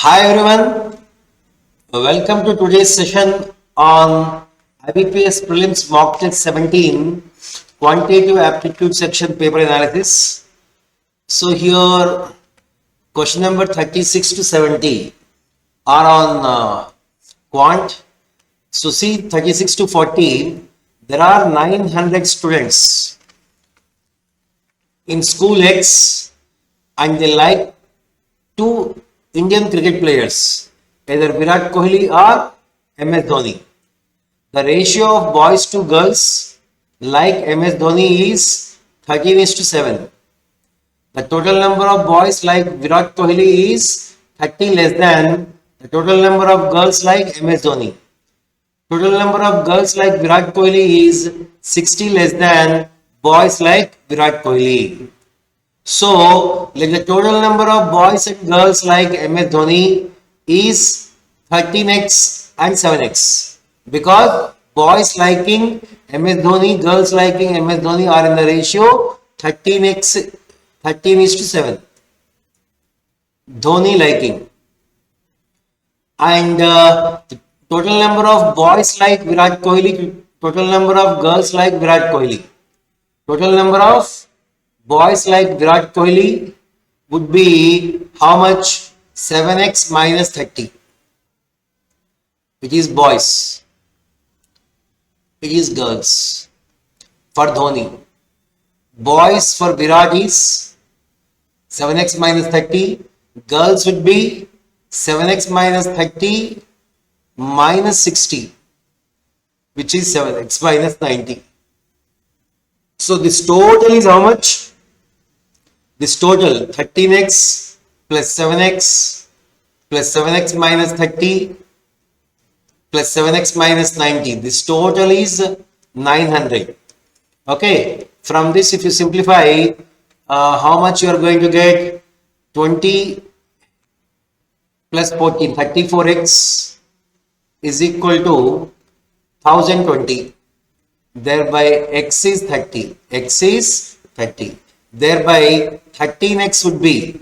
Hi everyone, welcome to today's session on IBPS Prelims Mock Test 17 Quantitative Aptitude Section Paper Analysis. So here question number 36 to 70 are on Quant. So see 36 to 40, there are 900 students in school X and they like two Indian cricket players, either Virat Kohli or MS Dhoni. The ratio of boys to girls like MS Dhoni is 13:7. The total number of boys like Virat Kohli is 30 less than the total number of girls like MS Dhoni. Total number of girls like Virat Kohli is 60 less than boys like Virat Kohli. So, like the total number of boys and girls like MS Dhoni is 13x and 7x because boys liking MS Dhoni, girls liking MS Dhoni are in the ratio 13:7. Dhoni liking. And the total number of boys like Virat Kohli, total number of girls like Virat Kohli. Total number of boys like Virat Kohli would be how much? 7x minus 30. It is boys. It is girls. For Dhoni. Boys for Virat is 7x minus 30. Girls would be 7x minus 30 minus 60, which is 7x minus 90. So this total is how much? This total 13x plus 7x plus 7x minus 30 plus 7x minus 90. This total is 900. Okay. From this, if you simplify, how much you are going to get? 20 plus 14, 34x is equal to 1020. Thereby x is 30. X is 30. Thereby 13x would be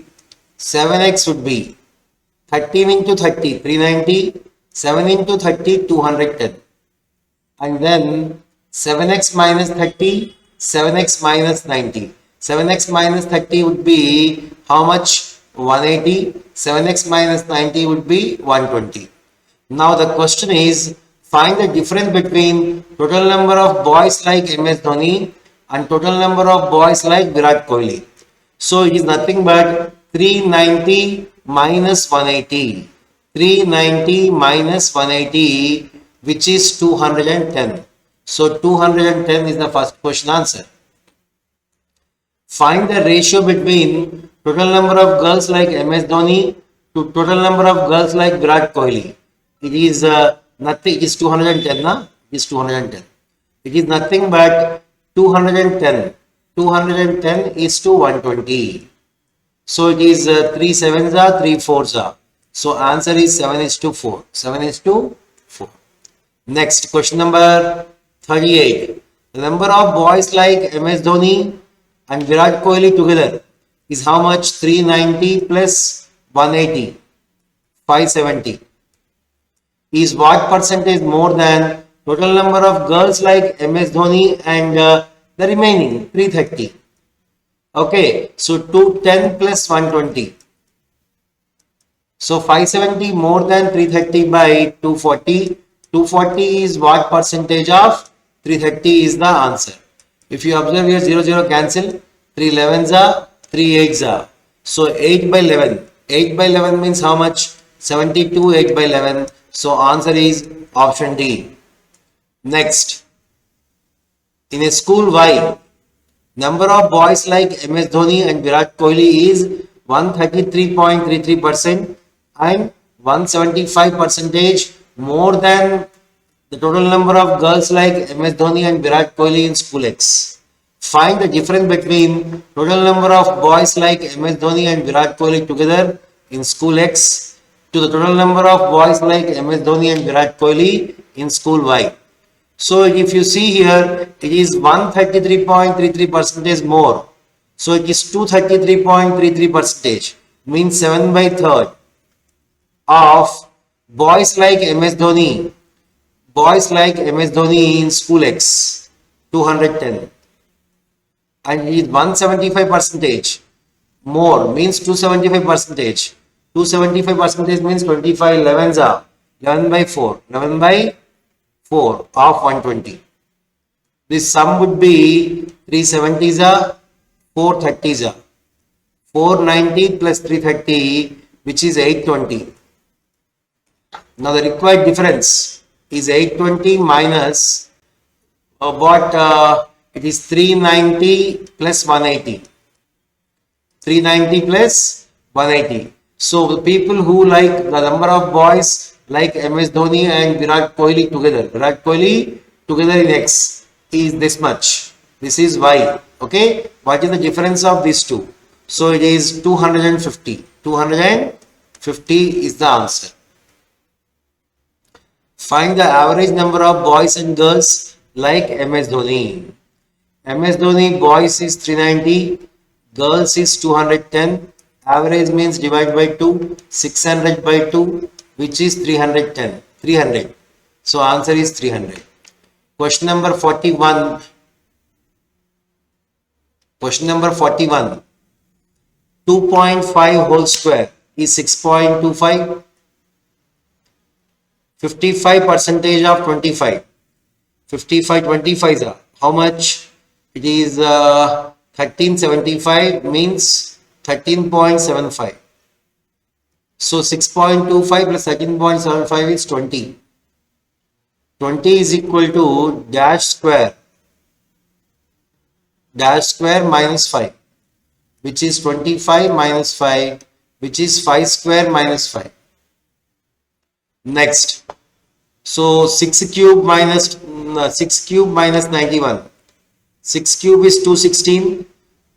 7x would be 13 into 30 390, 7 into 30 210, and then 7x minus 30, 7x minus 90. 7x minus 30 would be how much? 180. 7x minus 90 would be 120. Now the question is, find the difference between total number of boys like MS Dhoni and total number of boys like Virat Kohli. So it is nothing but 390 minus 180. 390 minus 180, which is 210. So 210 is the first question answer. Find the ratio between total number of girls like MS Dhoni to total number of girls like Virat Kohli. It is nothing. It is 210. Na? It is 210. It is nothing but 210. 210 is to 120. So it is 3 sevens are 3 fours are. So answer is 7:4. 7:4. Next question number 38. The number of boys like MS Dhoni and Virat Kohli together is how much? 390 plus 180. 570. Is what percentage more than total number of girls like MS Dhoni and the remaining 330. Okay, so 210 plus 120. So 570 more than 330 by 240. 240 is what percentage of 330 is the answer. If you observe here 0 cancel, 3 11s are 3 8s are. So 8 by 11. 8 by 11 means how much? 72. 8 by 11. So answer is option D. Next, in a school Y, number of boys like MS Dhoni and Virat Kohli is 133.33% and 175% more than the total number of girls like MS Dhoni and Virat Kohli in school X. Find the difference between total number of boys like MS Dhoni and Virat Kohli together in school X to the total number of boys like MS Dhoni and Virat Kohli in school Y. So if you see here, it is 133.33% more. So it is 233.33%, means 7 by 3rd. of boys like MS Dhoni, in school X, 210, and he is 175 percentage more, means 275 percentage. 275 percentage means 25 11s are 11 by 4, 11 by 4 of 120. This sum would be 370s are 430s are 490 plus 330, which is 820. Now the required difference is 820 minus it is 390 plus 180. 390 plus 180. So the people who like the number of boys like MS Dhoni and Virat Kohli together in X is this much. This is Y. Okay. What is the difference of these two? So it is 250. 250 is the answer. Find the average number of boys and girls like MS Dhoni. MS Dhoni boys is 390, girls is 210. Average means divide by 2, 600 by 2, which is 310. 300. So answer is 300. Question number 41. Question number 41. 2.5 whole square is 6.25. 55 percentage of 25. 55 25s are how much? It is 1375 means 13.75. So 6.25 plus 13.75 is 20. 20 is equal to dash square minus 5, which is 25 minus 5, which is 5 square minus 5. Next, so 6 cube minus 91. 6 cube is 216.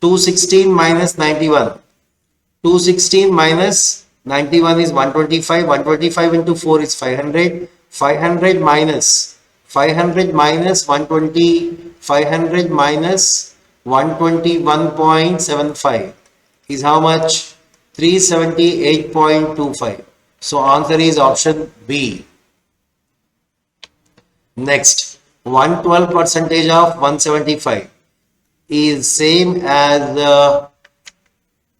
216 minus 91. 216 minus 91 is 125. 125 into 4 is 500. 500 minus 120. 500 minus 121.75 is how much? 378.25. So answer is option B. Next, 112 percentage of 175 is same as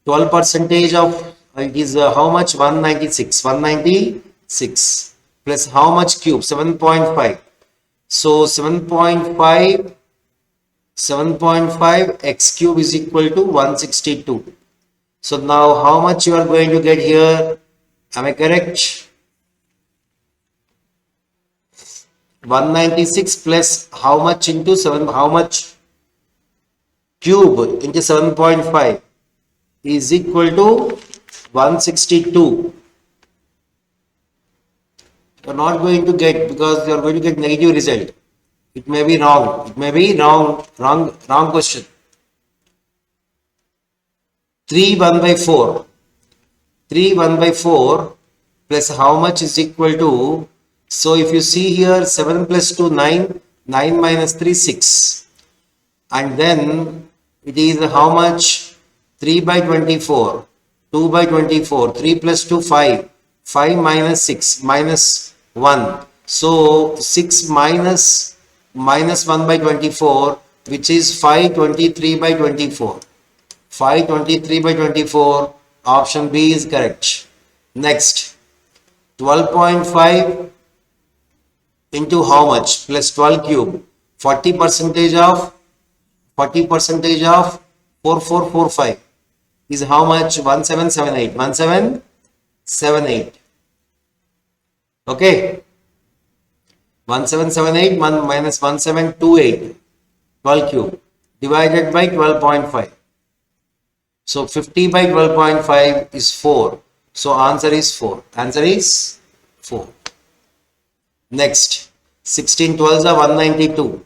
12 percentage of it is how much? 196. 196 plus how much cube? 7.5. So 7.5 x cube is equal to 162. So now how much you are going to get here? Am I correct? 196 plus how much into 7, how much cube into 7.5 is equal to 162. You are not going to get, because you are going to get negative result. It may be wrong. It may be wrong question. 3 1 by 4. 3 1 by 4 plus how much is equal to, so if you see here 7 plus 2 9, 9 minus 3 6, and then it is how much? 3 by 24, 2 by 24, 3 plus 2 5, 5 minus 6 minus 1, so 6 minus 1 by 24, which is 523 by 24. 523 by 24, option B is correct. Next, 12.5 into how much? Plus 12 cube, 40 percentage of 4445 is how much? 1778. 1778. Okay. 1778 minus 1728, 12 cube divided by 12.5. So 50 by 12.5 is 4. So answer is 4. Answer is 4. Next, 16 12s are 192.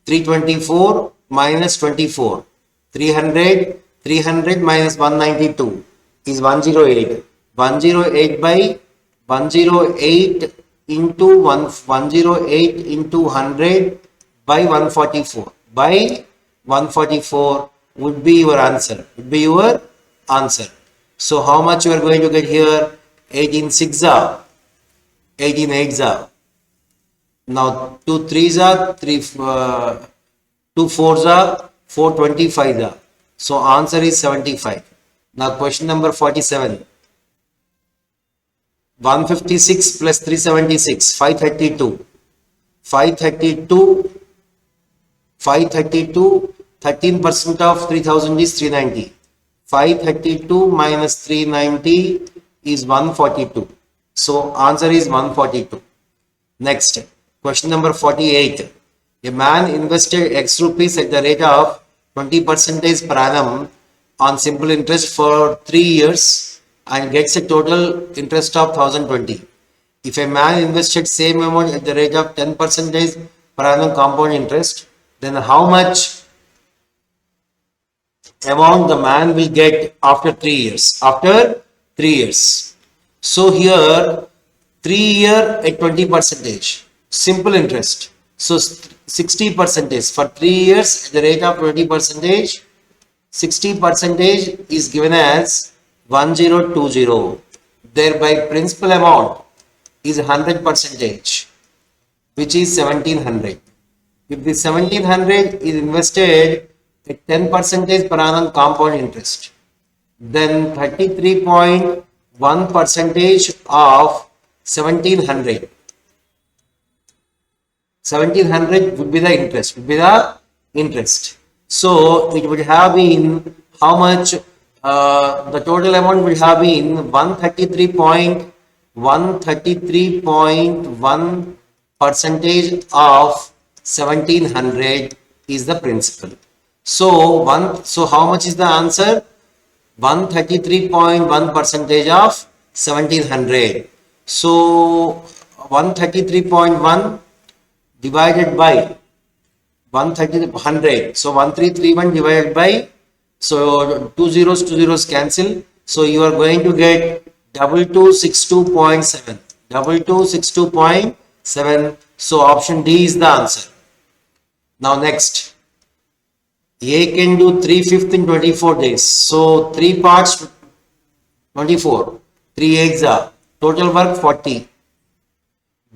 324 minus 24. 300 minus 192 is 108. 108 by 108 into 108 into 100 by 144. By 144 would be your answer. So how much you are going to get here? 18 6 are 18 8 are. Now 2 3s are 2 4s are 4 25 are. So answer is 75. Now question number 47. 156 plus 376, 532. 532, 532, 13% of 3000 is 390. 532 minus 390 is 142. So answer is 142. Next, question number 48. A man invested X rupees at the rate of 20% per annum on simple interest for 3 years and gets a total interest of 1020. If a man invested same amount at the rate of 10% per annum compound interest, then how much amount the man will get after 3 years? After 3 years. So here 3 year at 20%, simple interest. So 60% for 3 years at the rate of 20%, 60% is given as 1020. Thereby principal amount is 100%, which is 1700. If the 1700 is invested at 10% per annum compound interest, then 33.1% of 1700 would be the interest. So it would have been how much? The total amount would have been 133.1% of 1700 is the principal. So how much is the answer? 133.1% of 1700. So 133.1 divided by 100. So 1331 divided by, so two zeros cancel. So you are going to get 2262.7. 2262.7. So option D is the answer. Now next, A can do 3/5 in 24 days. So 3 parts 24. 3 eggs are total work 40.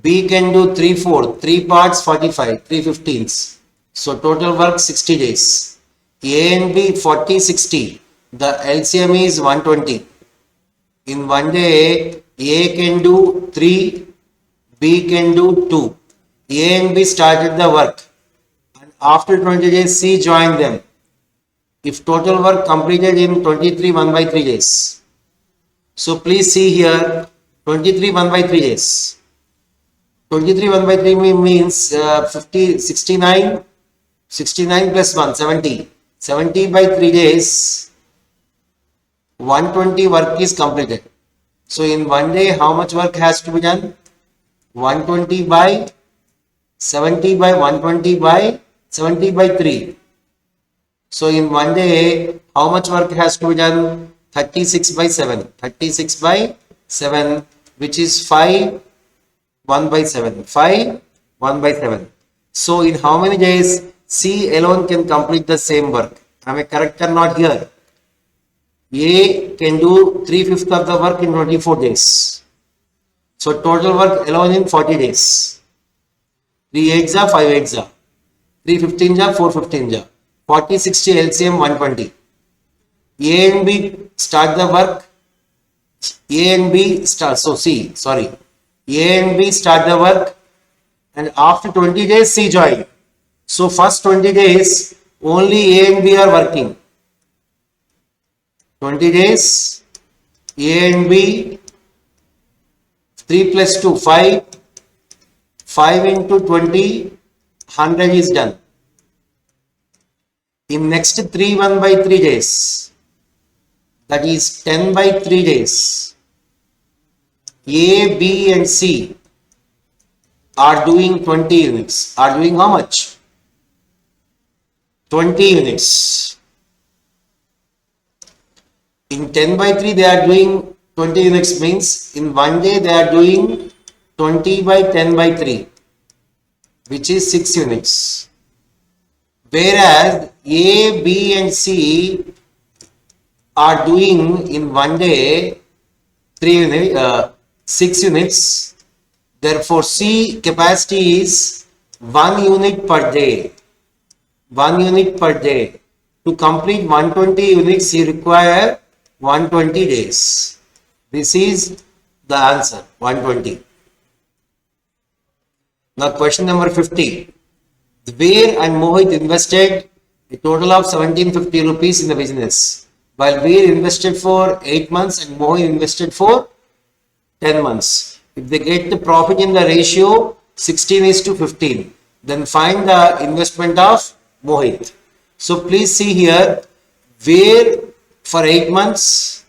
B can do 3/4. 3 parts 45. 3/15. So total work 60 days. A and B 40 60. The LCM is 120. In one day, A can do 3, B can do 2. A and B started the work. And after 20 days, C joined them. If total work completed in 23 1/3 days. So please see here 23 1/3 days. 23 1/3 means 50, 69, 69 plus 1, 70. 70 by 3 days, 120 work is completed. So in one day, how much work has to be done? 120 by 70 by 120 by 70 by 3. So in one day, how much work has to be done? 36 by 7. 36 by 7, which is 5 1/7. 5 1/7. So in how many days C alone can complete the same work? Am I correct or not here? A can do 3/5 of the work in 24 days. So total work alone in 40 days. 3 eggs are 5 eggs are. 3/15 are 4/15 are. 40 60 LCM 120. A and B start the work. A and B start. So C, sorry. A and B start the work, and after 20 days C join. So first 20 days only A and B are working. 20 days A and B, 3 plus 2 5, 5 into 20, 100 is done. In next 3 1/3 days, that is 10/3 days, A, B and C are doing 20 units. Are doing how much? 20 units. In 10/3 they are doing 20 units, means in one day they are doing 20 by 10/3, which is 6 units. Whereas A, B and C are doing in one day 6 units. Therefore, C capacity is 1 unit per day. 1 unit per day. To complete 120 units, you require 120 days. This is the answer, 120. Now, question number 50. Veer and Mohit invested a total of 1750 rupees in the business, while Veer invested for 8 months and Mohit invested for 10 months. If they get the profit in the ratio 16:15, then find the investment of Mohit. So please see here, Veer for 8 months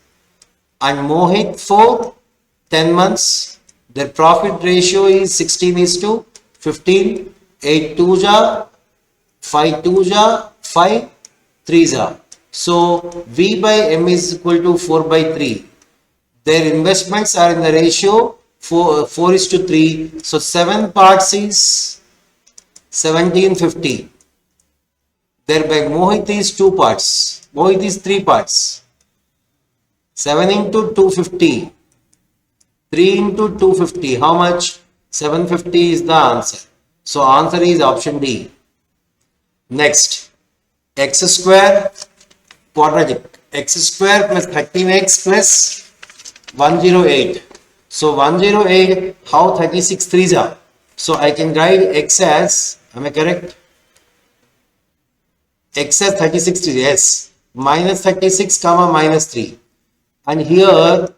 and Mohit for 10 months. Their profit ratio is 16:15. 8 2 ja, 5 2 ja, 5 3 ja. So V by M is equal to 4 by 3. Their investments are in the ratio 4:3. So 7 parts is 1750. Thereby Mohit is 2 parts. Mohit is 3 parts. 7 into 250. 3 into 250. How much? 750 is the answer. So answer is option D. Next, x square quadratic. X square plus 13x plus 108. So 108, how 36 threes are? So I can write x as, am I correct? X as 36 threes, yes. Minus 36 comma minus 3. And here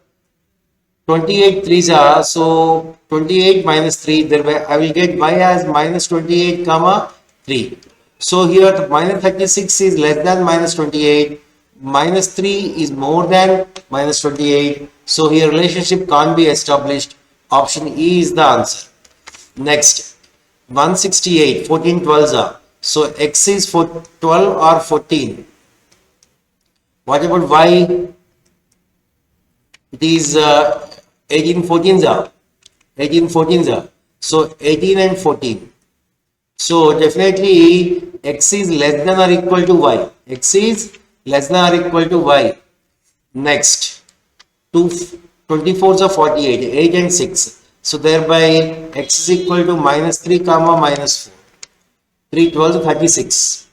28 threes are, so 28 minus 3, thereby I will get y as minus 28 comma 3. So here the minus 36 is less than minus 28, minus 3 is more than minus 28. So here relationship can't be established. Option E is the answer. Next, 168, 14 12s are. So x is for 12 or 14. What about y? It is 18 14s are. 18 14s are. So 18 and 14. So definitely x is less than or equal to y. X is less than or equal to y. Next, 24s are 48, 8 and 6. So thereby x is equal to minus 3 comma minus 4. 3 12 36.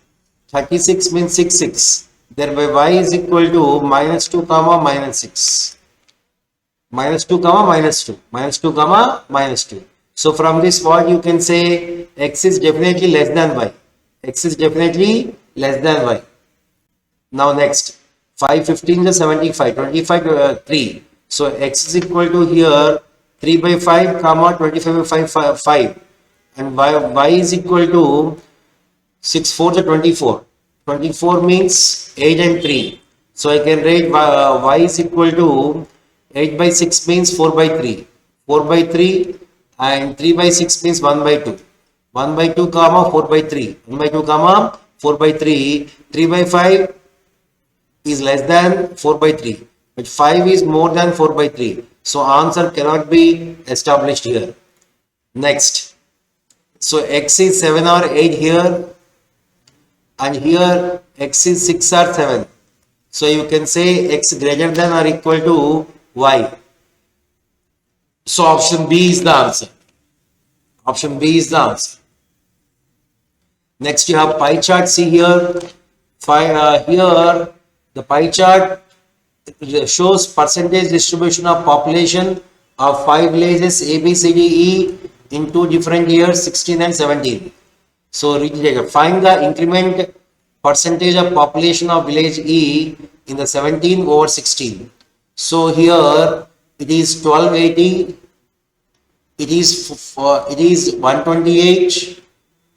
36 means 6 6. Thereby y is equal to minus 2 comma minus 6. Minus 2 comma minus 2. Minus 2 comma minus 2. So from this what you can say, x is definitely less than y. X is definitely less than y. Now next, 5 15 is 75, 25 3. So x is equal to here 3 by 5 comma 25 by 5. And y is equal to 6 4 is 24. 24 means 8 and 3. So I can write y is equal to 8 by 6 means 4 by 3. 4 by 3 and 3 by 6 means 1 by 2. 1 by 2 comma 4 by 3. 1 by 2 comma 4 by 3. 3 by 5 is less than 4 by 3. But 5 is more than 4 by 3. So answer cannot be established here. Next. So x is 7 or 8 here. And here x is 6 or 7. So you can say x greater than or equal to y. So option B is the answer. Option B is the answer. Next you have pie chart. See here. Here the pie chart shows percentage distribution of population of 5 villages A, B, C, D, E in 2 different years 16 and 17. So find the increment percentage of population of village E in the 17 over 16. So here it is 1280, it is 128,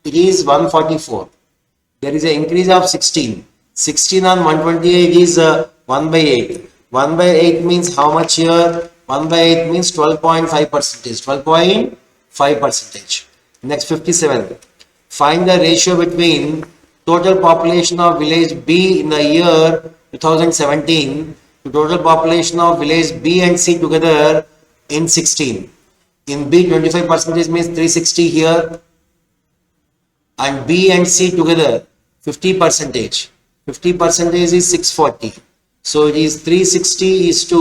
it is 144. There is an increase of 16. 16 on 128 is 1 by 8. 1 by 8 means how much here? 1 by 8 means 12.5 percentage. 12.5 percentage. Next 57. Find the ratio between total population of village B in the year 2017 to total population of village B and C together in 16. In B 25 percentage means 360 here, and B and C together 50 percentage. 50 percentage is 640. So it is 360 is to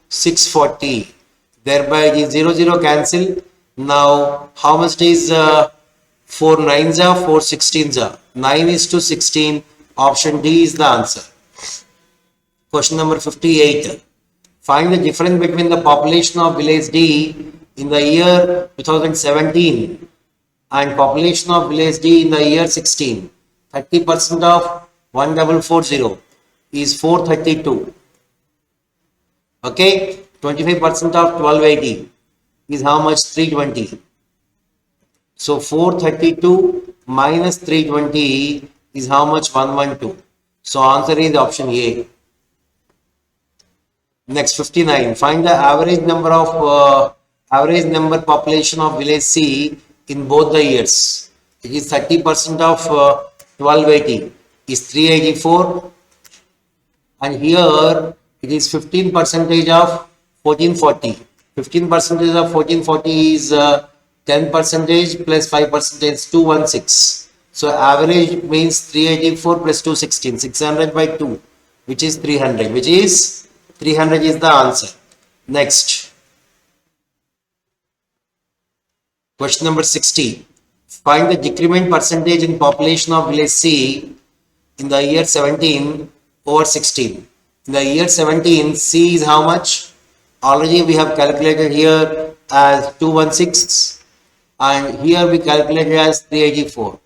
640. Thereby it is 0 cancel. Now how much is 4 9s are 4 16s are 9 is to 16. Option D is the answer. Question number 58. Find the difference between the population of village D in the year 2017 and population of village D in the year 16. 30% of 1440 is 432. Okay, 25% of 1280 is how much? 320. So 432 minus 320 is how much? 112. So answer is option A. Next 59. Find the average number population of village C in both the years. It is 30% of 1280 is 384, and here it is 15 percentage of 1440. 15 percentage of 1440 is 10 percentage plus 5 percentage 216. So average means 384 plus 216, 600 by 2, which is 300, which is 300 is the answer. Next, question number 60. Find the decrement percentage in population of village C in the year 17 over 16. In the year 17, C is how much? Already we have calculated here as 216, and here we calculated as 384.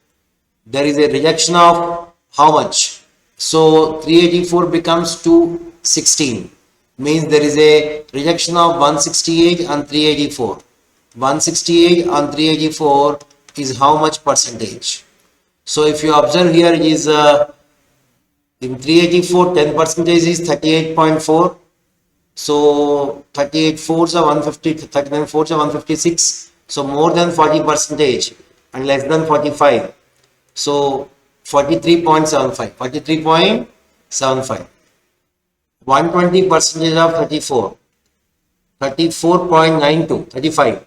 There is a reduction of how much? So 384 becomes 216. Means there is a reduction of 168 and 384. 168 and 384 is how much percentage? So if you observe here, it is in 384 10 percentage is 38.4. So 38 fours are 150, 39 fours are 156. So more than 40 percentage and less than 45. So 43.75. 43.75. 120 percentage of 34, 34.92, 35.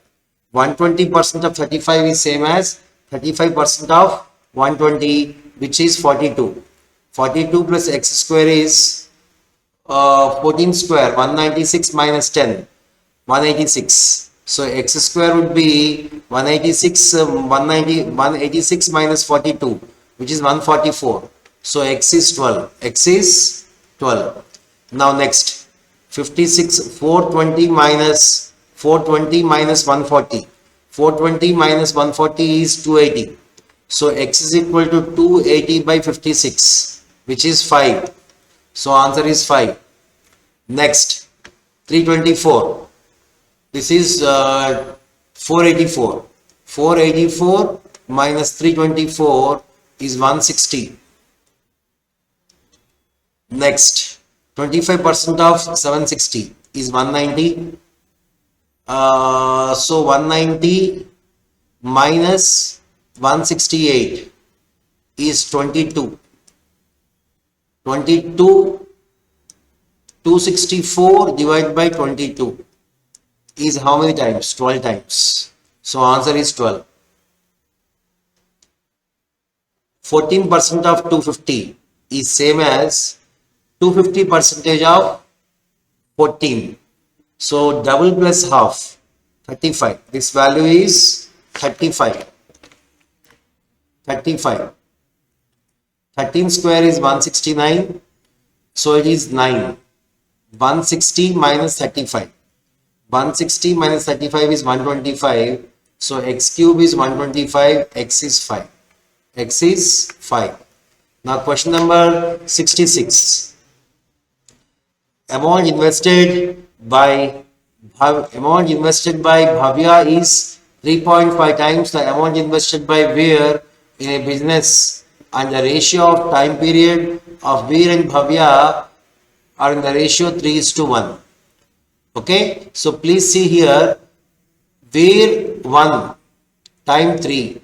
120% of 35 is same as 35% of 120, which is 42. 42 plus x square is 14 square, 196 minus 10, 186. So x square would be 186, 186 minus 42, which is 144. So x is 12. X is 12. Now next, 56, 420 minus 140. 420 minus 140 is 280. So x is equal to 280 by 56, which is 5. So answer is 5. Next, 324. This is 484. 484 minus 324 is 160. Next, 25% of 760 is 190. So 190 minus 168 is 22. 264 divided by 22 is how many times? 12 times. So answer is 12. 14% of 250 is same as 250 percentage of 14. So double plus half, 35. This value is 35. 35. 13 square is 169. So it is 9. 160 minus 35. 160 minus 35 is 125. So x cube is 125. X is 5. X is 5. Now question number 66. Amount invested by Bhavya is 3.5 times the amount invested by Veer in a business, and the ratio of time period of Veer and Bhavya are in the ratio 3:1. Okay, so please see here, Veer 1 time 3,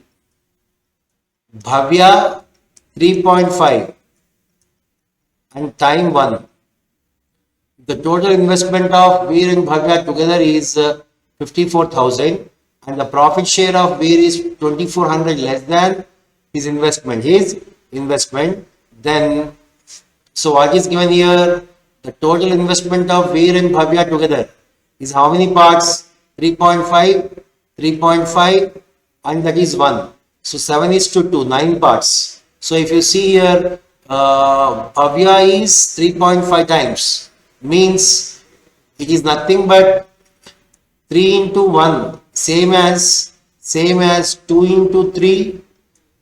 Bhavya 3.5 and time 1. The total investment of Veer and Bhavya together is 54,000, and the profit share of Veer is 2,400 less than his investment. Then, so what is given here? the total investment of Veer and Bhavya together is how many parts? 3.5, 3.5, and that is 1. So 7 is to 2, 9 parts. So if you see here, Bhavya is 3.5 times, means it is nothing but 3 into 1, same as 2 into 3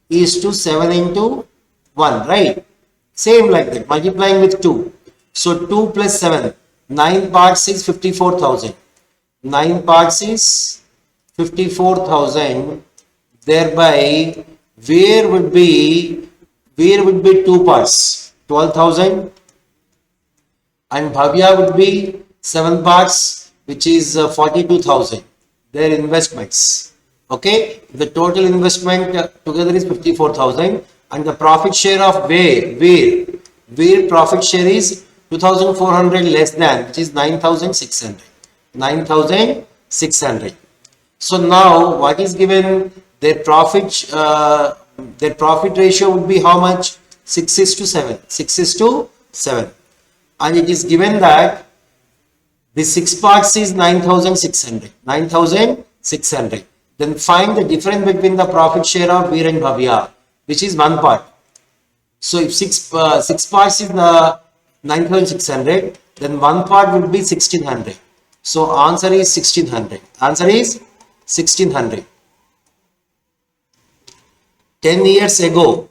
is to 7 into 1, right? Same like that, multiplying with 2. So 2 plus 7, 9 parts is 54,000. 9 parts is 54,000. Thereby, where would be 2 parts? 12,000. And Bhavya would be 7 parts, which is 42,000. Their investments. Okay, the total investment together is 54,000, and the profit share of where profit share is 2,400 less than, which is 9,600. 9,600. So now what is given? Their profit ratio would be how much? 6 is to 7. 6 is to 7. And it is given that the 6 parts is 9,600. 9,600. Then find the difference between the profit share of Veer and Bhavya, which is 1 part. So if 6 parts is the 9,600, then 1 part would be 1,600. So answer is 1,600. Answer is 1,600. 10 years ago,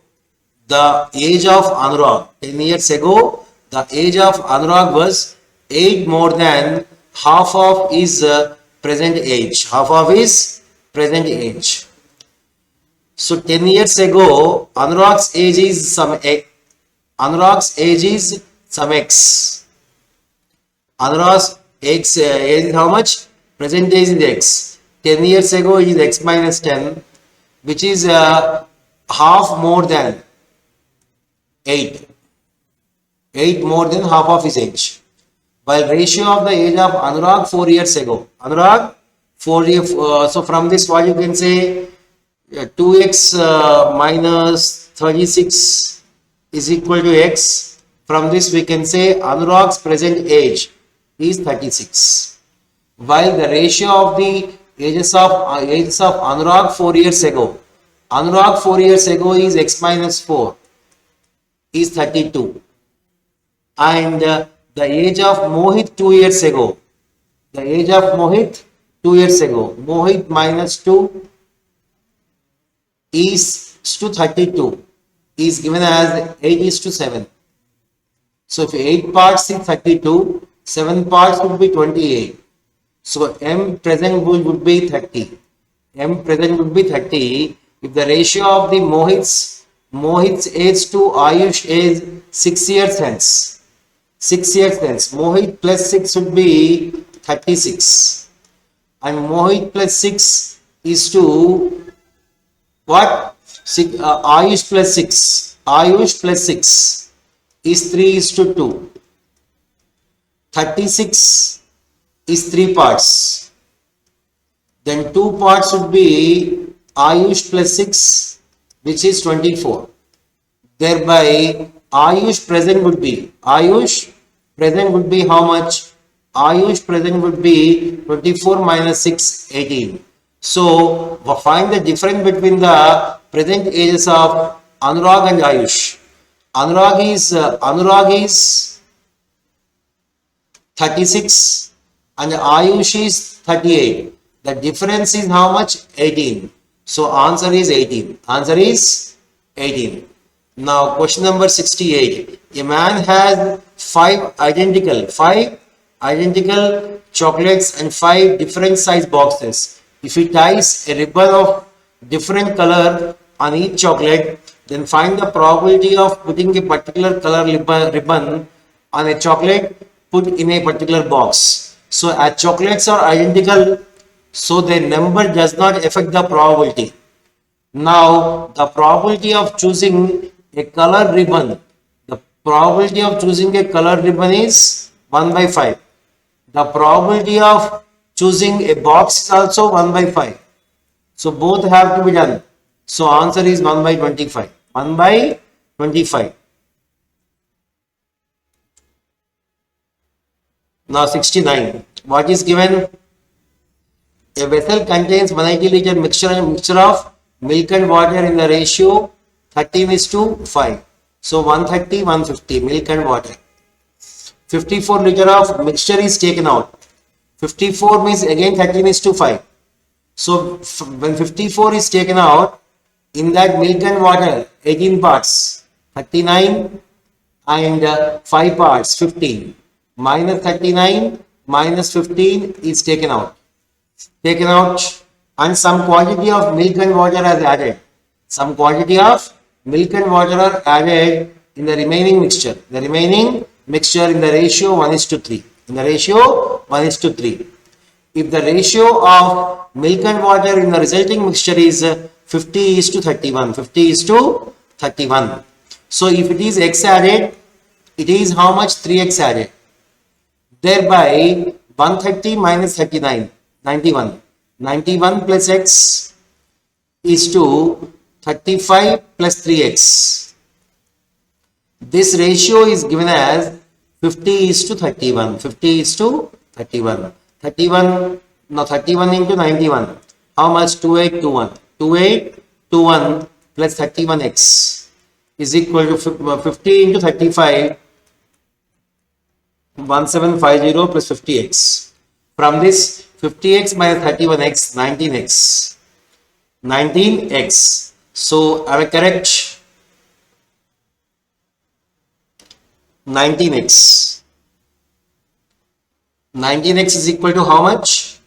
the age of Anurag. 10 years ago, the age of Anurag was 8 more than half of his present age. Half of his present age. So 10 years ago, Anurag's age is some x. Anurag's age is some x. Anurag's age is how much? Present age is x. 10 years ago it is x minus 10, which is half more than 8. 8 more than half of his age. While ratio of the age of Anurag 4 years ago. Anurag 4 years. So from this what you can say, 2x minus 36 is equal to x. From this we can say Anurag's present age is 36. While the ratio of the ages of Anurag 4 years ago. Anurag 4 years ago is x minus 4 is 32. And the age of Mohit 2 years ago. The age of Mohit 2 years ago. Mohit minus 2 is to 32 is given as 8 is to 7. So if 8 parts is 32, 7 parts would be 28. So M present would be 30. M present would be 30. If the ratio of the Mohit's age to Ayush is 6 years hence. 6 years hence. Mohit plus 6 would be 36. And Mohit plus 6 is to what? Ayush plus 6. Ayush plus 6 is 3 is to 2. 36 is 3 parts. Then 2 parts would be Ayush plus 6, which is 24. Thereby Ayush present would be how much? Ayush present would be 24 minus 6, 18. So find the difference between the present ages of Anurag and Ayush. Anurag is 36 and Ayush is 38. The difference is how much? 18. So answer is 18. Answer is 18. Now question number 68. A man has 5 identical chocolates and 5 different size boxes. If he ties a ribbon of different color on each chocolate, then find the probability of putting a particular color ribbon on a chocolate put in a particular box. So as chocolates are identical, so their number does not affect the probability. Now the probability of choosing a color ribbon, is 1 by 5. The probability of choosing a box is also 1 by 5. So both have to be done. So answer is 1 by 25. 1 by 25. Now 69. What is given? A vessel contains 180 liter mixture of milk and water in the ratio 13:5. So 130, 150 milk and water. 54 liter of mixture is taken out. 54 means again 13:5. So when 54 is taken out, in that milk and water 18 parts, 39 and 5 parts 15. Minus 39 minus 15 is taken out. And some quantity of milk and water is added. Some quantity of milk and water are added in the remaining mixture. The remaining mixture in the ratio 1:3. In the ratio 1:3. If the ratio of milk and water in the resulting mixture is 50:31. 50:31. So if it is x added, it is how much? 3x added. Thereby 130 minus 39, 91. 91 plus x is to 35 plus 3x. This ratio is given as 50:31. 50:31. 31, now 31 into 91. How much? 2821. 2821 plus 31x is equal to 50 into 35. 1750 plus 50x. From this 50x minus 31x, 19x. 19x. So are I correct? 19x. 19x is equal to how much?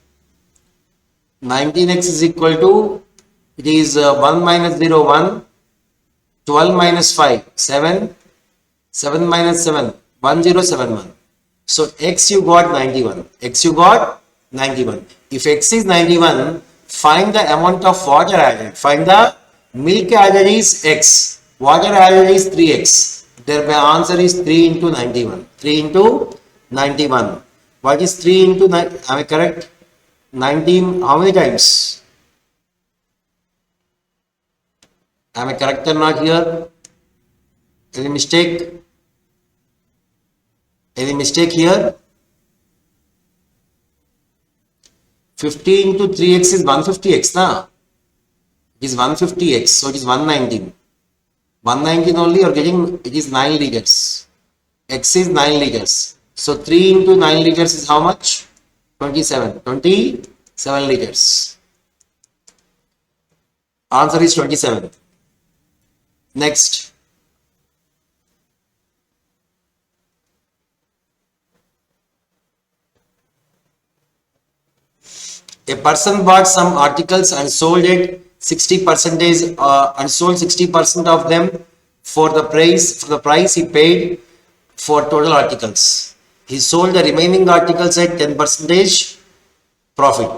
19x is equal to, it is 1 minus 0, 1. 12 minus 5, 7. 7 minus 7, 1071. So x you got 91. X you got 91. If x is 91, find the amount of water added. Find the milk added is x. Water added is 3x. Thereby answer is 3 into 91. 3 into 91. What is 3 into 9? Am I correct? 19. How many times? Am I correct or not here? Any mistake? Any mistake here? 50 into 3x is 150x, na? It is 150x, so it is 119. 119 only you are getting, it is 9 liters. X is 9 liters. So 3 into 9 liters is how much? 27. 27 liters. Answer is 27. Next. A person bought some articles and sold it 60% and sold 60% of them for the price he paid for total articles. He sold the remaining articles at 10% profit.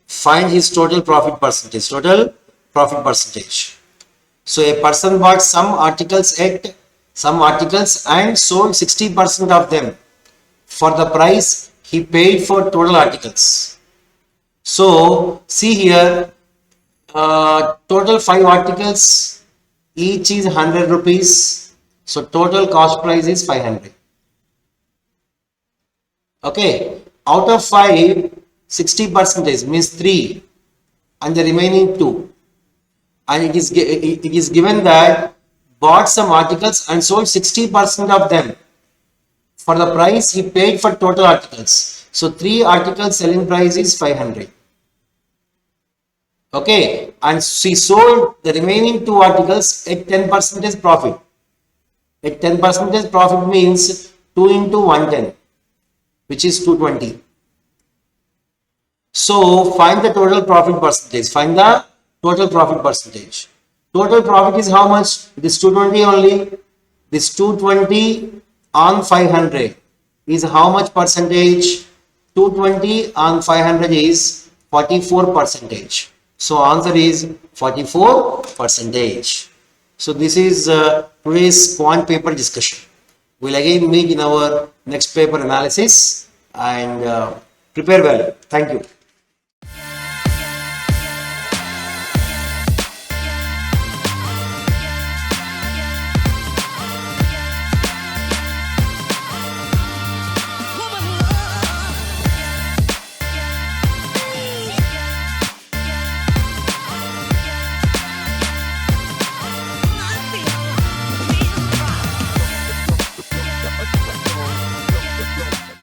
Find his total profit percentage. Total profit percentage. So a person bought some articles and sold 60% of them for the price he paid for total articles. So see here, total 5 articles, each is 100 rupees. So total cost price is 500. Okay, out of 5, 60% means 3 and the remaining 2. And it is given that bought some articles and sold 60% of them for the price he paid for total articles. So 3 articles selling price is 500. Okay, and he sold the remaining 2 articles at 10% profit. At 10% profit means 2 into 110, which is 220. So find the total profit percentage. Find the total profit percentage. Total profit is how much? This 220 only. This 220 on 500 is how much percentage? 220 on 500 is 44%. So answer is 44%. So this is today's quant paper discussion. We'll again meet in our next paper analysis and prepare well. Thank you.